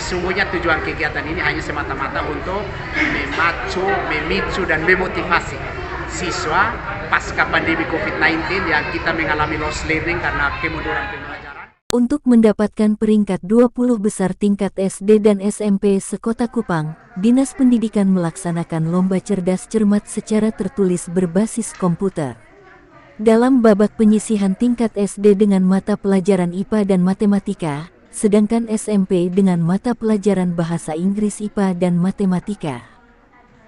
sesungguhnya tujuan kegiatan ini hanya semata-mata untuk memicu dan memotivasi siswa pasca pandemi COVID-19 yang kita mengalami loss learning karena kemunduran pembelajaran. Untuk mendapatkan peringkat 20 besar tingkat SD dan SMP sekota Kupang, Dinas Pendidikan melaksanakan lomba cerdas cermat secara tertulis berbasis komputer. Dalam babak penyisihan tingkat SD dengan mata pelajaran IPA dan Matematika, sedangkan SMP dengan mata pelajaran Bahasa Inggris IPA dan Matematika.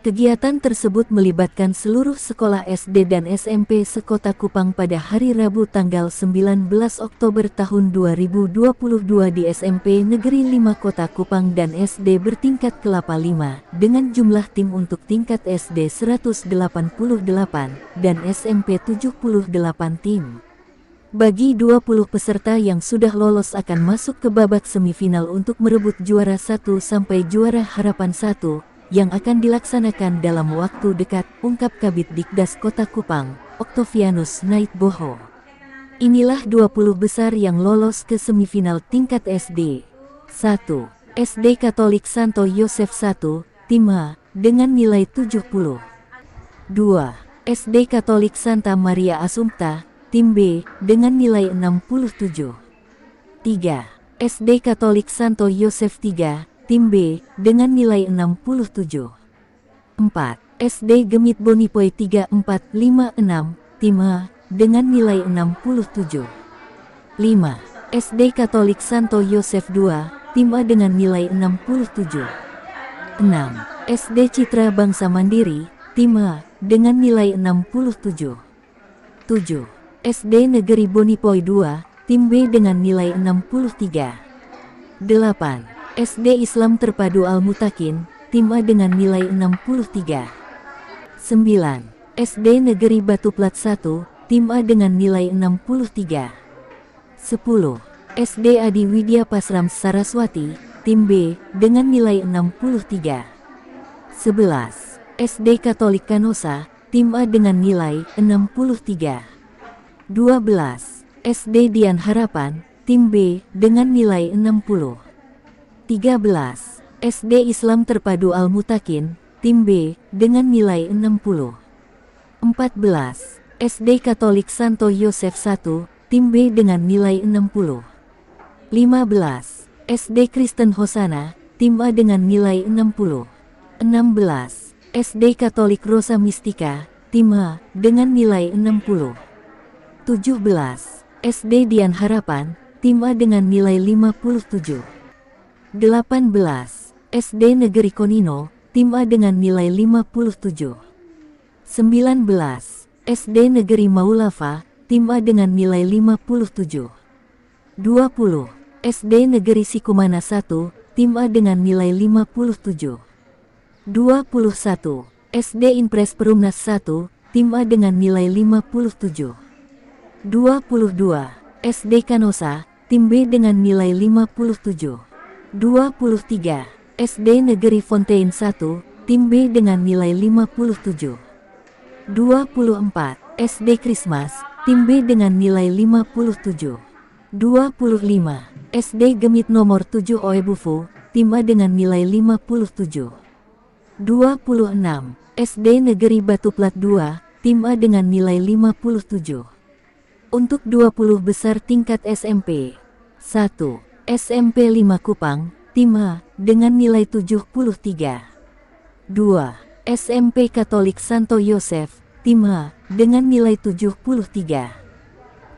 Kegiatan tersebut melibatkan seluruh sekolah SD dan SMP sekota Kupang pada hari Rabu tanggal 19 Oktober tahun 2022 di SMP Negeri 5 Kota Kupang dan SD bertingkat Kelapa 5 dengan jumlah tim untuk tingkat SD 188 dan SMP 78 tim. Bagi 20 peserta yang sudah lolos akan masuk ke babak semifinal untuk merebut juara 1 sampai juara harapan 1 yang akan dilaksanakan dalam waktu dekat, ungkap Kabid Dikdas Kota Kupang, Oktavianus Naitboho. Inilah 20 besar yang lolos ke semifinal tingkat SD. 1. SD Katolik Santo Yosef 1, Tim A, dengan nilai 70. 2. SD Katolik Santa Maria Assumpta, Tim B, dengan nilai 67. 3. SD Katolik Santo Yosef 3, Tim B, dengan nilai 67. 4. SD Gemit Bonipoy 3456, Tim A, dengan nilai 67. 5. SD Katolik Santo Yosef 2, Tim A dengan nilai 67. 6. SD Citra Bangsa Mandiri, Tim A, dengan nilai 67. 7. SD Negeri Bonipoy 2, Tim B dengan nilai 63. 8. SD Islam Terpadu Al-Mutakin, Tim A dengan nilai 63. 9. SD Negeri Batu Plat 1, Tim A dengan nilai 63. 10. SD Adi Widya Pasram Saraswati, Tim B, dengan nilai 63. 11. SD Katolik Kanosa, Tim A dengan nilai 63. 12. SD Dian Harapan, Tim B, dengan nilai 60. 13. SD Islam Terpadu Al-Mutakin, Tim B, dengan nilai 60. 14. SD Katolik Santo Yosef 1, Tim B dengan nilai 60. 15. SD Kristen Hosana, Tim A dengan nilai 60. 16. SD Katolik Rosa Mistika, Tim A, dengan nilai 60. 17. SD Dian Harapan, Tim A dengan nilai 57. 18. SD Negeri Konino, Tim A dengan nilai 57. 19. SD Negeri Maulafa, Tim A dengan nilai 57. 20. SD Negeri Sikumana 1, Tim A dengan nilai 57. 21. SD Impres Perumnas 1, Tim A dengan nilai 57. 22. SD Kanosa, Tim B dengan nilai 57. 23. SD Negeri Fontaine 1, Tim B dengan nilai 57. 24. SD Krismas, Tim B dengan nilai 57. 25. SD Gemit nomor 7 Oebufu, Tim A dengan nilai 57. 26. SD Negeri Batu Plat 2, Tim A dengan nilai 57. Untuk 20 besar tingkat SMP. 1. SMP 5 Kupang, Tim A, dengan nilai 73. 2. SMP Katolik Santo Yosef, Tim A, dengan nilai 73.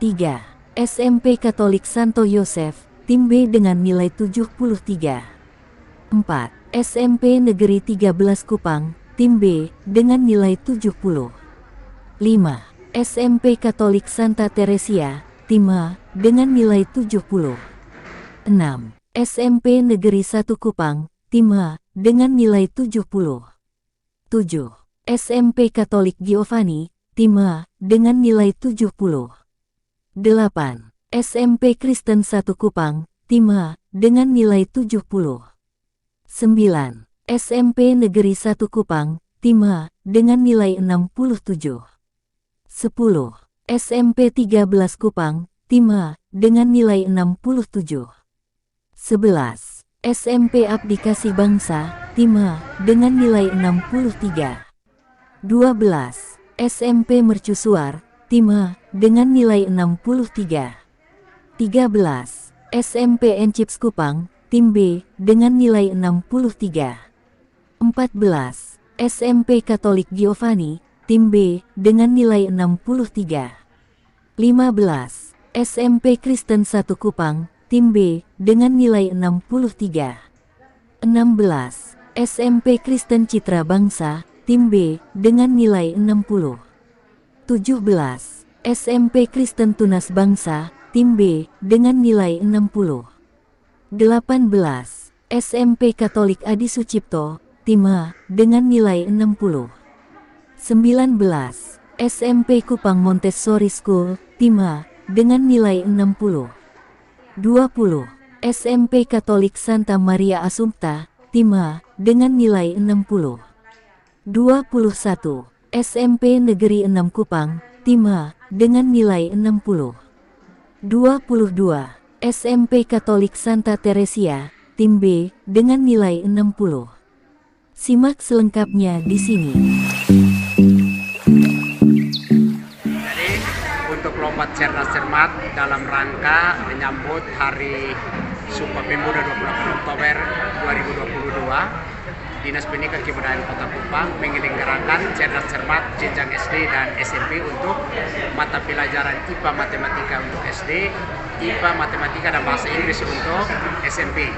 3. SMP Katolik Santo Yosef, Tim B dengan nilai 73. 4. SMP Negeri 13 Kupang, Tim B, dengan nilai 70. 5. SMP Katolik Santa Teresia, Tim A, dengan nilai 70. 6. SMP Negeri 1 Kupang, Tim A, dengan nilai 70. 7. SMP Katolik Giovanni, Tim A, dengan nilai 70. 8. SMP Kristen 1 Kupang, Tim A, dengan nilai 70. 9. SMP Negeri 1 Kupang, Tim A, dengan nilai 67. 10. SMP 13 Kupang, Tim A, dengan nilai 67. 11. SMP Aplikasi Bangsa, Timah, dengan nilai 63. 12. SMP Mercusuar, Timah, dengan nilai 63. 13. SMP Encips Kupang, Tim B, dengan nilai 63. 14. SMP Katolik Giovanni, Tim B, dengan nilai 63. 15. SMP Kristen 1 Kupang, Tim B, dengan nilai 63. 16. SMP Kristen Citra Bangsa, Tim B, dengan nilai 60. 17. SMP Kristen Tunas Bangsa, Tim B, dengan nilai 60. 18. SMP Katolik Adi Sucipto, Tim A, dengan nilai 60. 19. SMP Kupang Montessori School, Tim A, dengan nilai 60. 20. SMP Katolik Santa Maria Assumpta, Tim A, dengan nilai 60. 21. SMP Negeri 6 Kupang, Tim A, dengan nilai 60. 22. SMP Katolik Santa Teresia, Tim B, dengan nilai 60. Simak selengkapnya di sini. Jadi untuk lomba cerdas cermat dalam rangka menyambut Hari Sumpah Pemuda 28 Oktober 2022, Dinas Pendidikan Kebudayaan Kota Kupang menyelenggarakan cerdas cermat jenjang SD dan SMP untuk mata pelajaran IPA Matematika untuk SD, IPA Matematika dan Bahasa Inggris untuk SMP.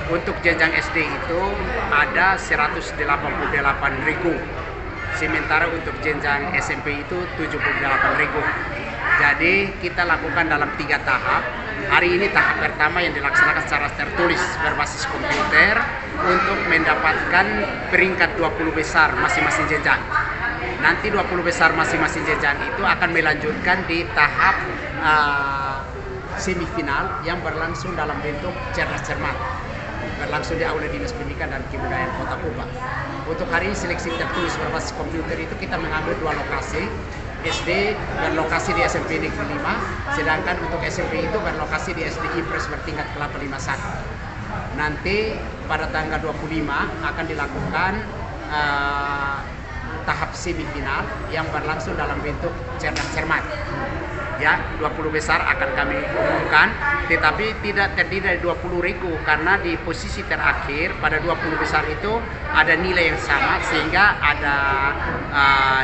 Untuk jenjang SD itu ada 188 regu, sementara untuk jenjang SMP itu 78 regu. Jadi kita lakukan dalam 3 tahap. Hari ini tahap pertama yang dilaksanakan secara tertulis berbasis komputer untuk mendapatkan peringkat 20 besar masing-masing jenjang. Nanti 20 besar masing-masing jenjang itu akan melanjutkan di tahap semifinal yang berlangsung dalam bentuk cerdas cermat, berlangsung di Aula Dinas Pendidikan dan Kebudayaan Kota Kupang. Untuk hari ini seleksi tertulis berbasis komputer itu kita mengambil 2 lokasi. SD berlokasi di SMP Negeri 5, sedangkan untuk SMP itu berlokasi di SD Impres bertingkat Kelapa 51. Nanti pada tanggal 25 akan dilakukan tahap semifinal yang berlangsung dalam bentuk cerdas cermat. Ya, 20 besar akan kami umumkan, tetapi tidak terdiri dari 20 regu karena di posisi terakhir pada 20 besar itu ada nilai yang sama sehingga ada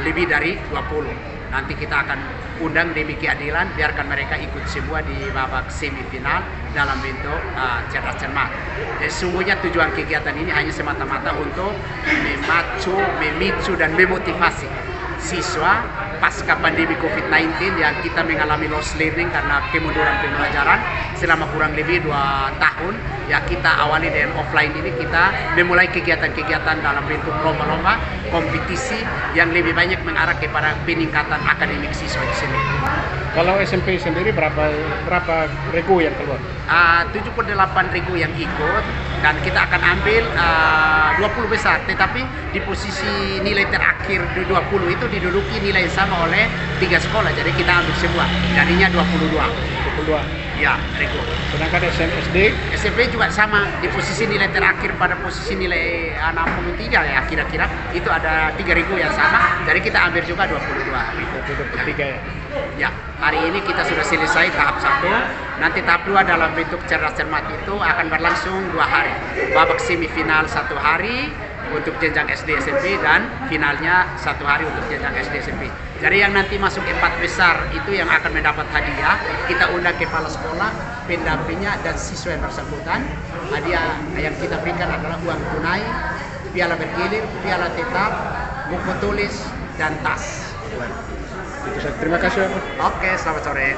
lebih dari 20. Nanti kita akan undang Demi Keadilan, biarkan mereka ikut semua di babak semifinal dalam bentuk cerdas cermat. Sesungguhnya tujuan kegiatan ini hanya semata-mata untuk memicu dan memotivasi siswa pasca pandemi COVID-19 yang kita mengalami lost learning karena kemunduran pembelajaran selama kurang lebih 2 tahun. Ya, kita awali dengan offline ini, kita memulai kegiatan-kegiatan dalam bentuk lomba-lomba, kompetisi yang lebih banyak mengarah kepada peningkatan akademik siswa di sini. Kalau SMP sendiri berapa regu yang keluar? 78 regu yang ikut dan kita akan ambil 20 besar, tetapi di posisi nilai terakhir di 20 itu diduduki nilai yang sama oleh 3 sekolah, jadi kita ambil semua, jadinya 22 ya regu. Sedangkan SD? SMP juga sama, di posisi nilai terakhir pada posisi nilai 63 ya kira-kira, itu ada 3 regu yang sama, jadi kita ambil juga 22 regu. Ya, hari ini kita sudah selesai tahap 1. Nanti tahap 2 dalam bentuk cerdas cermat itu akan berlangsung 2 hari. Babak semifinal 1 hari untuk jenjang SD SMP dan finalnya 1 hari untuk jenjang SD SMP. Jadi yang nanti masuk 4 besar itu yang akan mendapat hadiah. Kita undang kepala sekolah, pendampingnya dan siswa yang bersangkutan. Hadiah yang kita berikan adalah uang tunai, piala bergilir, piala tetap, buku tulis dan tas. Terima kasih. Oke, selamat sore.